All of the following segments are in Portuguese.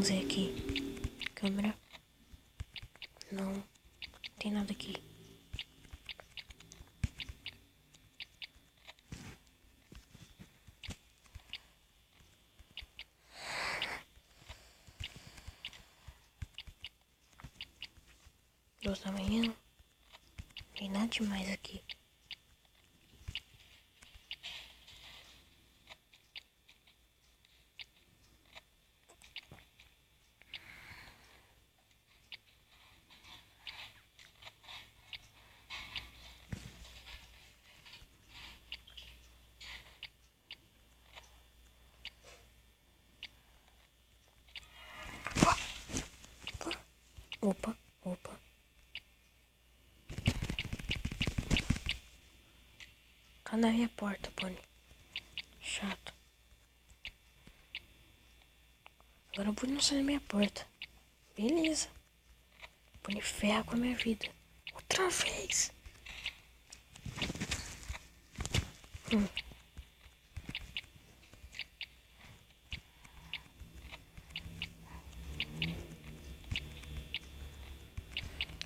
fazer aqui? Câmera. Não tem nada aqui. Duas da manhã. Não tem nada demais aqui. Opa. Tá na minha porta, Bonnie. Chato. Agora o Bonnie não sai da minha porta. Beleza. O Bonnie ferra com a minha vida. Outra vez.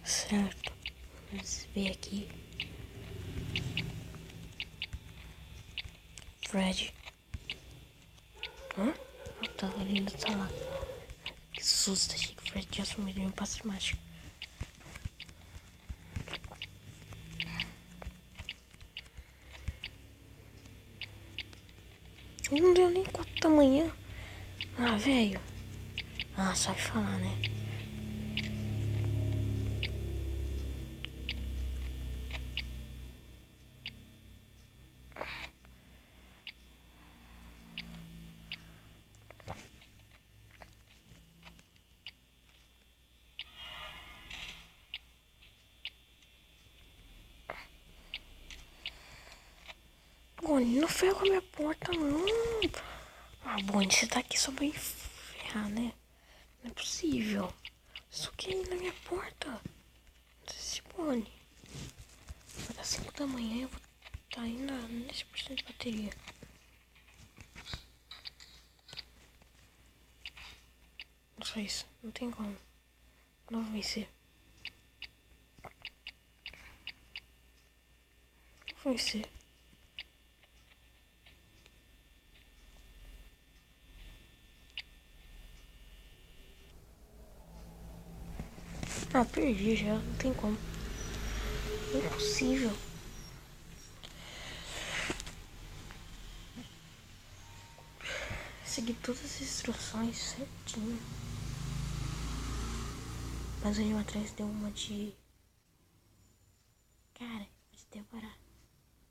Certo. Vamos ver aqui. Fred. Hã? Tá ali, ainda tá lá. Que susto, achei que o Fred tinha sumido em um passe mágico. Não deu nem 4 da manhã. Ah, velho. Ah, sabe falar, né? Bonnie, não ferra com a minha porta, não. Ah, Bonnie, você tá aqui só pra ferrar, né? Não é possível. Só que ir na minha porta. Não sei se Bonnie. Vai dar 5 da manhã e eu vou estar ainda nesse porcento de bateria. Só isso, não tem como. Não vai vencer. Não vou vencer. Ah, perdi já, não tem como. Impossível. Segui todas as instruções certinho. Mas o animatrix deu uma de... Cara, de devorar.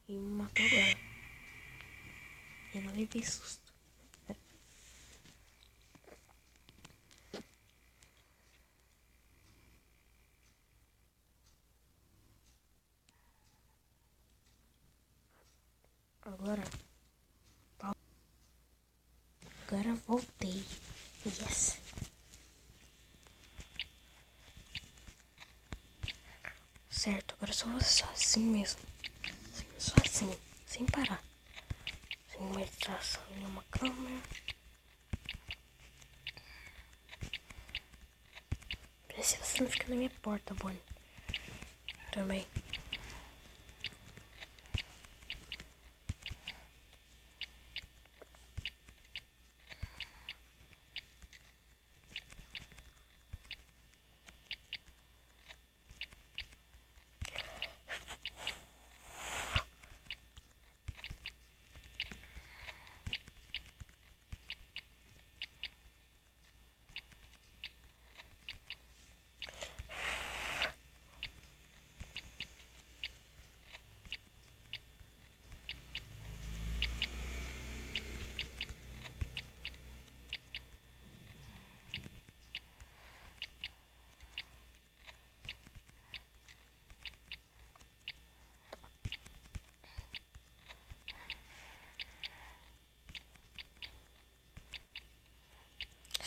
E me matou agora. Eu não levei susto. Agora voltei. Yes. Certo, agora só assim mesmo. Só assim, sem parar. Sem meditação em nenhuma câmera. Precisa você não ficar na minha porta, Bonnie. Também.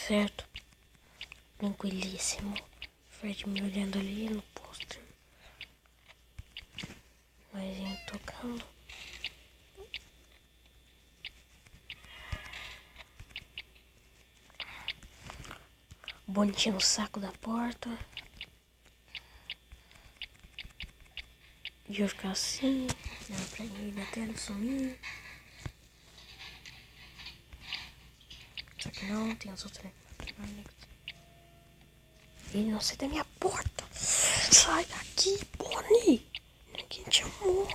Certo. Tranquilíssimo. Fred me olhando ali no pôster. Mas indo tocando. Bonitinho no saco da porta. E eu ficar assim, pra ele até ele sumir. Só que não, tem as outras. Ele não sai da minha porta. Sai daqui, Bonnie. Ninguém te amou.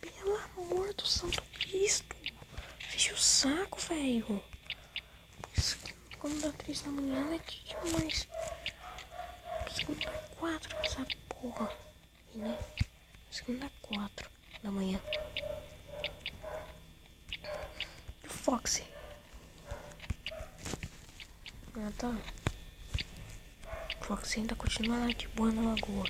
Pelo amor do Santo Cristo. Fecha o saco, velho. Quando dá 3 da manhã é demais. Quando dá 4 essa porra. E, né? Quando dá 4 da manhã. E o Foxy? Ah, tá. O Foxy ainda continua lá de boa na lagoa.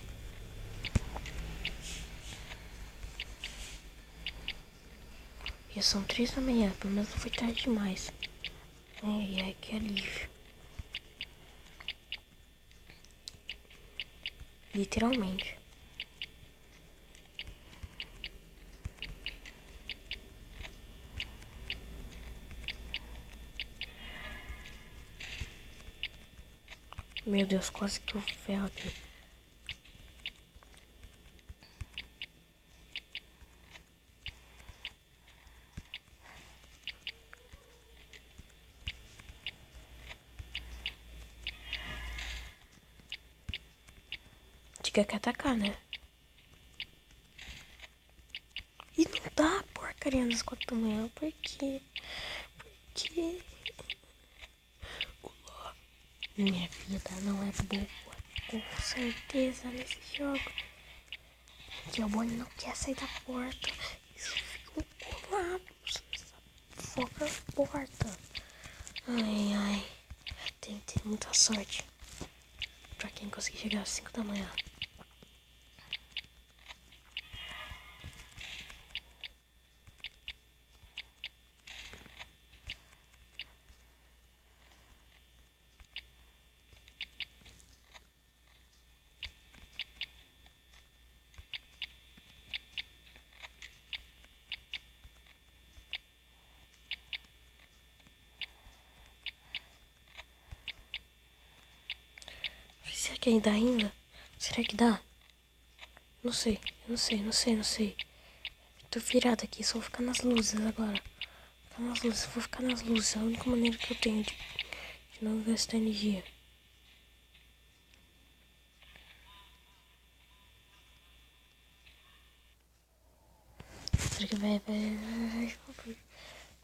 Já são 3 da manhã, pelo menos não foi tarde demais. Ai, ai, que alívio. Literalmente. Meu Deus, quase que eu ferro aqui. Diga que atacar, né? E não dá porcaria nas 4 da manhã. Por quê? Por quê? Minha vida não é boa. Com certeza nesse jogo. Que o Bonnie não quer sair da porta. Isso fica colado. Foca a porta. Ai, ai. Tem que ter muita sorte. Pra quem conseguir chegar às 5 da manhã. Será que dá ainda? Será que dá? Não sei. Tô virada aqui, só vou ficar nas luzes agora. Vou ficar nas luzes. É a única maneira que eu tenho de não gastar energia. Será que vai.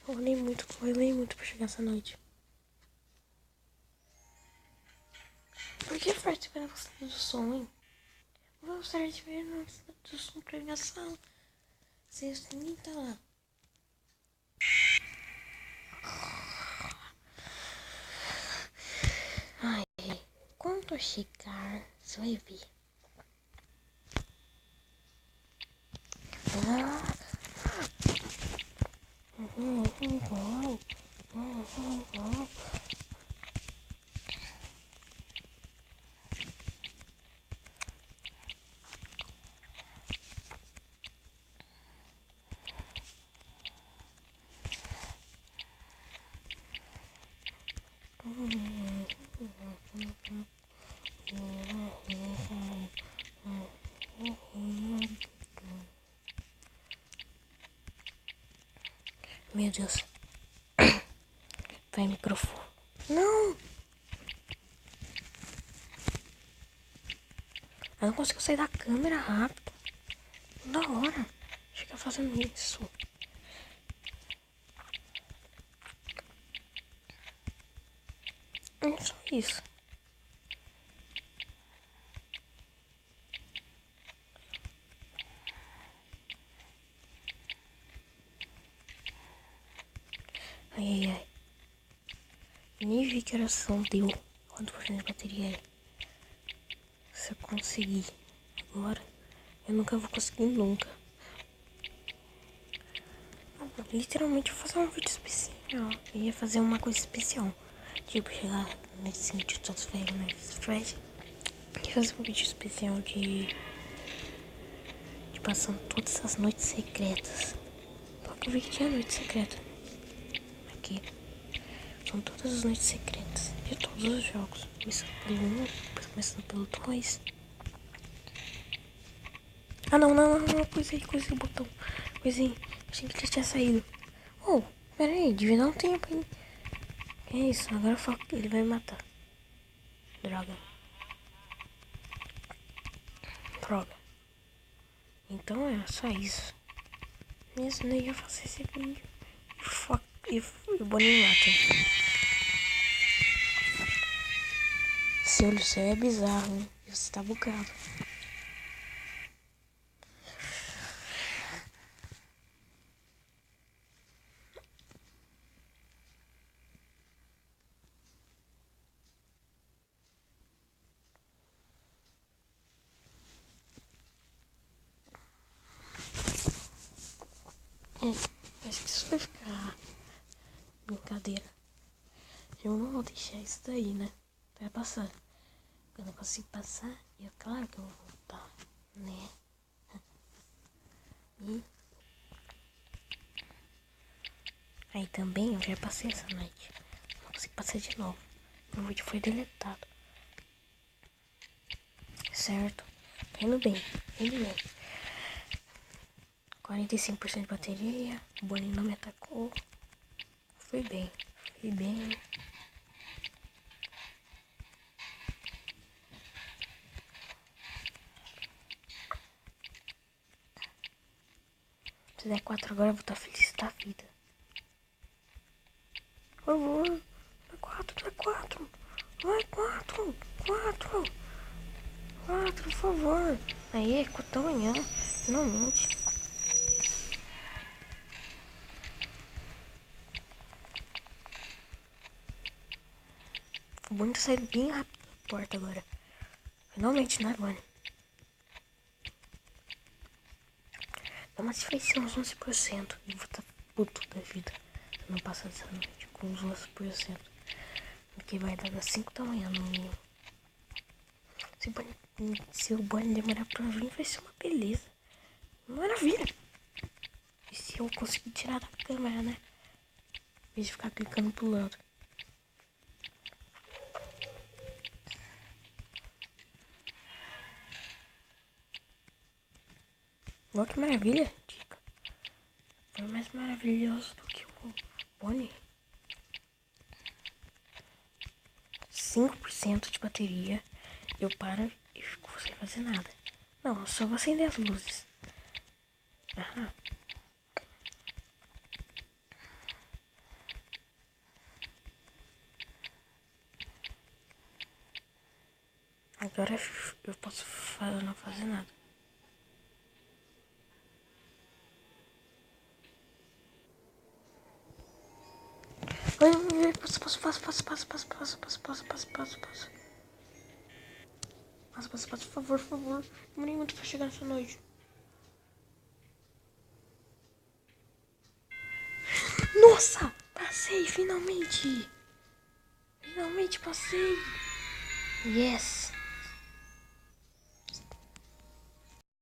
Eu rolei muito pra chegar essa noite. Por que faz de ver na velocidade do som, hein? Eu vou gostar de ver na velocidade do som pra minha sala. Vocês nem tá lá. Ai, quando eu chegar, você vai ver. Meu Deus. Vai, microfone. Não! Eu não consigo sair da câmera rápido. Da hora. Fica fazendo isso. É só isso. Ai. Nem vi que oração deu. Quando for na bateria aí. Se eu conseguir agora, eu nunca vou conseguir nunca. Literalmente vou fazer um vídeo especial. Eu ia fazer uma coisa especial. Tipo, chegar nesse vídeo todos velhos na Fresh. E fazer um vídeo especial de passando todas as noites secretas. Porque eu vi que tinha noite secreta. Aqui. São todas as noites secretas. de todos os jogos. Começando pelo 1, depois começando pelo 2. Ah, não. Coisei o botão. Coisei. Achei que ele já tinha saído. Oh, pera aí. Devia dar um tempo, hein. Que é isso? Agora ele vai me matar. Droga. Então é só isso. Mesmo nem ia fazer esse vídeo. E o Bonnie mata. Seu olho céu é bizarro, hein? Você tá bugado. Acho que isso vai ficar brincadeira. Eu não vou deixar isso daí, né? Vai passar. Quando eu consigo passar, é claro que eu vou voltar, né? E aí também eu já passei essa noite. Não consigo passar de novo. O vídeo foi deletado. Certo? Tá indo bem. 45% de bateria. O Bonnie não me atacou. Fui bem. Se der 4 agora eu vou estar feliz da vida. Por favor. Vai 4. Vai 4. 4, por favor. Aí, 4 da manhã. Finalmente. O Bonnie tá saindo bem rápido da porta agora. Finalmente, né, Bonnie? Não, mas vai ser uns 11%. Eu vou estar puto da vida. Se não passar dessa noite com uns 11%. Porque vai dar das 5 da manhã no mínimo. Se o Bonnie demorar pra vir, vai ser uma beleza. Maravilha. E se eu conseguir tirar da câmera, né? Em vez de ficar clicando pro lado. Olha que maravilha, Dica. Foi mais maravilhoso do que o Bonnie. 5% de bateria. Eu paro e fico sem fazer nada. Não, eu só vou acender as luzes. Aham. Agora eu posso não fazer nada. Passo. Passo, por favor. Demorei muito pra chegar nessa noite. Nossa! Passei, finalmente! Finalmente passei! Yes!